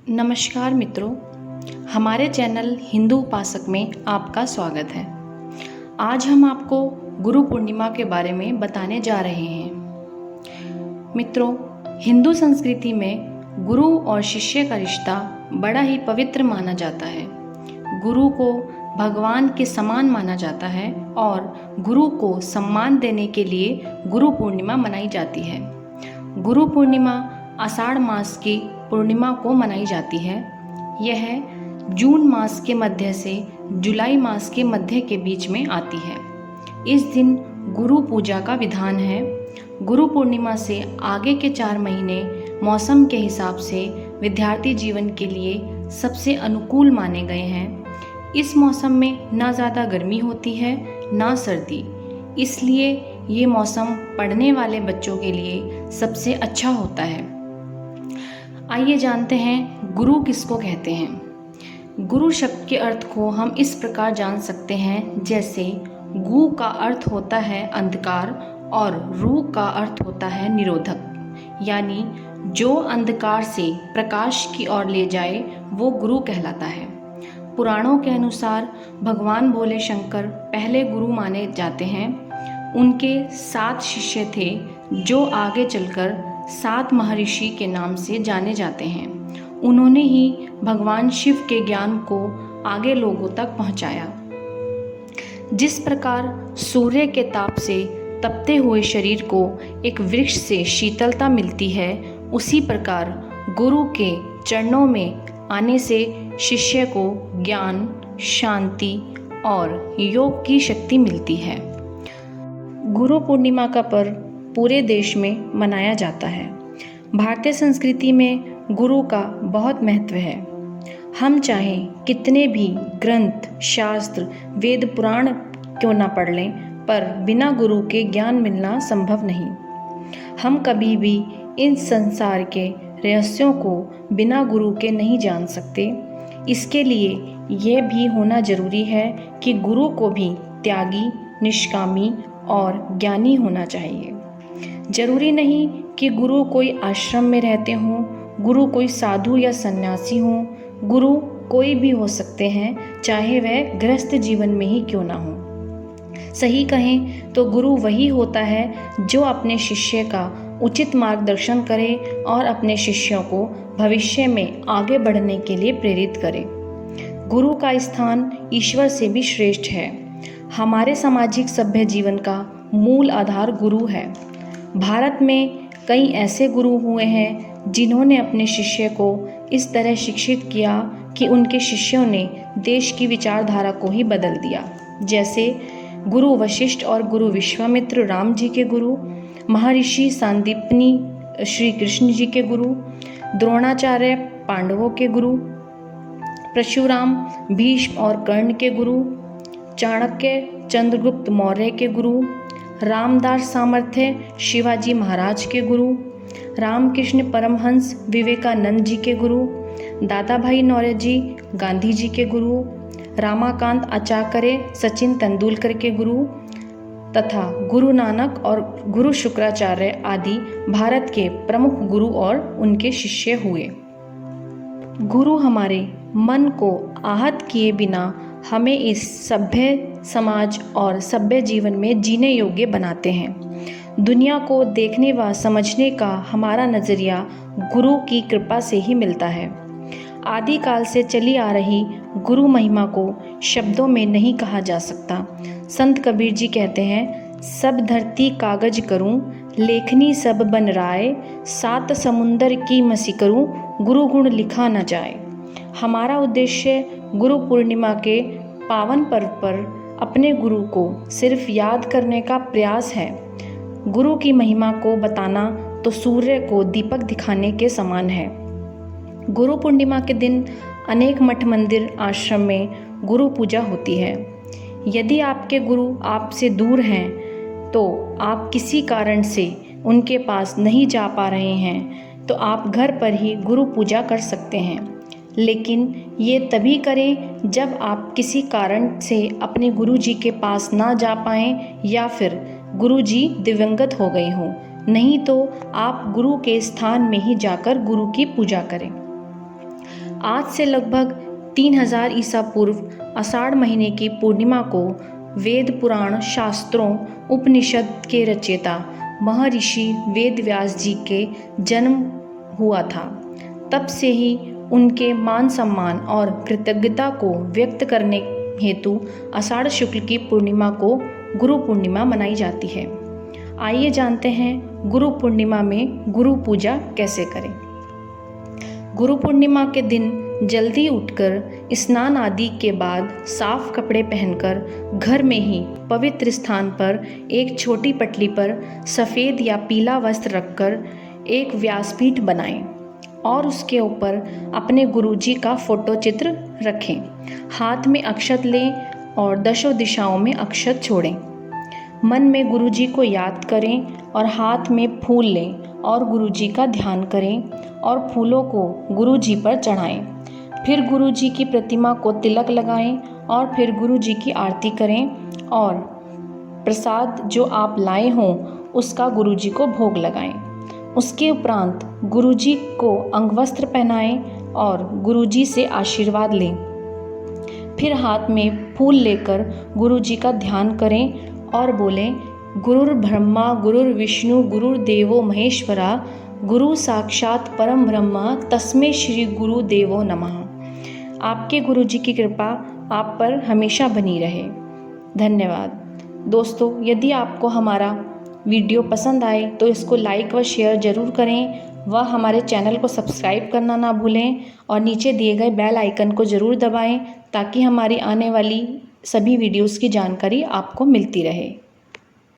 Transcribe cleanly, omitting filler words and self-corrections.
नमस्कार मित्रों, हमारे चैनल हिंदू उपासक में आपका स्वागत है। आज हम आपको गुरु पूर्णिमा के बारे में बताने जा रहे हैं। मित्रों, हिंदू संस्कृति में गुरु और शिष्य का रिश्ता बड़ा ही पवित्र माना जाता है। गुरु को भगवान के समान माना जाता है और गुरु को सम्मान देने के लिए गुरु पूर्णिमा मनाई जाती है। गुरु पूर्णिमा आषाढ़ मास की पूर्णिमा को मनाई जाती है। यह जून मास के मध्य से जुलाई मास के मध्य के बीच में आती है। इस दिन गुरु पूजा का विधान है। गुरु पूर्णिमा से आगे के 4 महीने मौसम के हिसाब से विद्यार्थी जीवन के लिए सबसे अनुकूल माने गए हैं। इस मौसम में ना ज़्यादा गर्मी होती है ना सर्दी, इसलिए ये मौसम पढ़ने वाले बच्चों के लिए सबसे अच्छा होता है। आइए जानते हैं गुरु किसको कहते हैं। गुरु शब्द के अर्थ को हम इस प्रकार जान सकते हैं, जैसे गु का अर्थ होता है अंधकार और रू का अर्थ होता है निरोधक, यानी जो अंधकार से प्रकाश की ओर ले जाए वो गुरु कहलाता है। पुराणों के अनुसार भगवान भोले शंकर पहले गुरु माने जाते हैं। उनके 7 शिष्य थे जो आगे चलकर 7 महर्षि के नाम से जाने जाते हैं। उन्होंने ही भगवान शिव के ज्ञान को आगे लोगों तक पहुंचाया। जिस प्रकार सूर्य के ताप से तपते हुए शरीर को एक वृक्ष से शीतलता मिलती है, उसी प्रकार गुरु के चरणों में आने से शिष्य को ज्ञान, शांति और योग की शक्ति मिलती है। गुरु पूर्णिमा का पर्व पूरे देश में मनाया जाता है। भारतीय संस्कृति में गुरु का बहुत महत्व है। हम चाहें कितने भी ग्रंथ, शास्त्र, वेद, पुराण क्यों ना पढ़ लें, पर बिना गुरु के ज्ञान मिलना संभव नहीं। हम कभी भी इन संसार के रहस्यों को बिना गुरु के नहीं जान सकते। इसके लिए यह भी होना जरूरी है कि गुरु को भी त्यागी, निष्कामी और ज्ञानी होना चाहिए। जरूरी नहीं कि गुरु कोई आश्रम में रहते हों, गुरु कोई साधु या सन्यासी हों। गुरु कोई भी हो सकते हैं, चाहे वह गृहस्थ जीवन में ही क्यों ना हो। सही कहें तो गुरु वही होता है जो अपने शिष्य का उचित मार्गदर्शन करे और अपने शिष्यों को भविष्य में आगे बढ़ने के लिए प्रेरित करे। गुरु का स्थान ईश्वर से भी श्रेष्ठ है। हमारे सामाजिक सभ्य जीवन का मूल आधार गुरु है। भारत में कई ऐसे गुरु हुए हैं जिन्होंने अपने शिष्य को इस तरह शिक्षित किया कि उनके शिष्यों ने देश की विचारधारा को ही बदल दिया। जैसे गुरु वशिष्ठ और गुरु विश्वामित्र राम जी के गुरु, महर्षि सांदीपनि श्री कृष्ण जी के गुरु, द्रोणाचार्य पांडवों के गुरु, परशुराम भीष्म और कर्ण के गुरु, चाणक्य चंद्रगुप्त मौर्य के गुरु, रामदास सामर्थ्य शिवाजी महाराज के गुरु, रामकृष्ण परमहंस विवेकानंद जी के गुरु, दादा भाई नौरोजी गांधी जी के गुरु, रामाकांत आचार्य सचिन तेंदुलकर के गुरु तथा गुरु नानक और गुरु शुक्राचार्य आदि भारत के प्रमुख गुरु और उनके शिष्य हुए। गुरु हमारे मन को आहत किए बिना हमें इस सभ्य समाज और सभ्य जीवन में जीने योग्य बनाते हैं। दुनिया को देखने व समझने का हमारा नज़रिया गुरु की कृपा से ही मिलता है। आदिकाल से चली आ रही गुरु महिमा को शब्दों में नहीं कहा जा सकता। संत कबीर जी कहते हैं, सब धरती कागज करूं, लेखनी सब बन राय, 7 समुंदर की मसी करूं, गुरु गुण लिखा न जाए। हमारा उद्देश्य गुरु पूर्णिमा के पावन पर्व पर अपने गुरु को सिर्फ याद करने का प्रयास है। गुरु की महिमा को बताना तो सूर्य को दीपक दिखाने के समान है। गुरु पूर्णिमा के दिन अनेक मठ मंदिर आश्रम में गुरु पूजा होती है। यदि आपके गुरु आपसे दूर हैं तो आप किसी कारण से उनके पास नहीं जा पा रहे हैं तो आप घर पर ही गुरु पूजा कर सकते हैं। लेकिन ये तभी करें जब आप किसी कारण से अपने गुरु जी के पास ना जा पाएं या फिर गुरु जी दिवंगत हो गए हों। नहीं तो आप गुरु के स्थान में ही जाकर गुरु की पूजा करें। आज से लगभग 3000 ईसा पूर्व आषाढ़ महीने की पूर्णिमा को वेद पुराण शास्त्रों उपनिषद के रचयिता महर्षि वेदव्यास जी के जन्म हुआ था। तब से ही उनके मान सम्मान और कृतज्ञता को व्यक्त करने हेतु आषाढ़ शुक्ल की पूर्णिमा को गुरु पूर्णिमा मनाई जाती है। आइए जानते हैं गुरु पूर्णिमा में गुरु पूजा कैसे करें। गुरु पूर्णिमा के दिन जल्दी उठकर स्नान आदि के बाद साफ कपड़े पहनकर घर में ही पवित्र स्थान पर एक छोटी पटली पर सफ़ेद या पीला वस्त्र रखकर एक व्यासपीठ बनाएं और उसके ऊपर अपने गुरुजी का फोटो चित्र रखें। हाथ में अक्षत लें और दशों दिशाओं में अक्षत छोड़ें। मन में गुरुजी को याद करें और हाथ में फूल लें और गुरुजी का ध्यान करें और फूलों को गुरुजी पर चढ़ाएं। फिर गुरुजी की प्रतिमा को तिलक लगाएं और फिर गुरुजी की आरती करें और प्रसाद जो आप लाए हों उसका गुरुजी को भोग लगाएं। उसके उपरांत गुरुजी को अंगवस्त्र पहनाएं और गुरुजी से आशीर्वाद लें। फिर हाथ में फूल लेकर गुरुजी का ध्यान करें और बोलें, गुरुर् ब्रह्मा गुरुर्विष्णु गुरुर्देवो महेश्वरा गुरु साक्षात परम ब्रह्म तस्मै श्री गुरु देवो नमः। आपके गुरुजी की कृपा आप पर हमेशा बनी रहे। धन्यवाद। दोस्तों, यदि आपको हमारा वीडियो पसंद आए तो इसको लाइक व शेयर ज़रूर करें व हमारे चैनल को सब्सक्राइब करना ना भूलें और नीचे दिए गए बेल आइकन को ज़रूर दबाएं ताकि हमारी आने वाली सभी वीडियोस की जानकारी आपको मिलती रहे।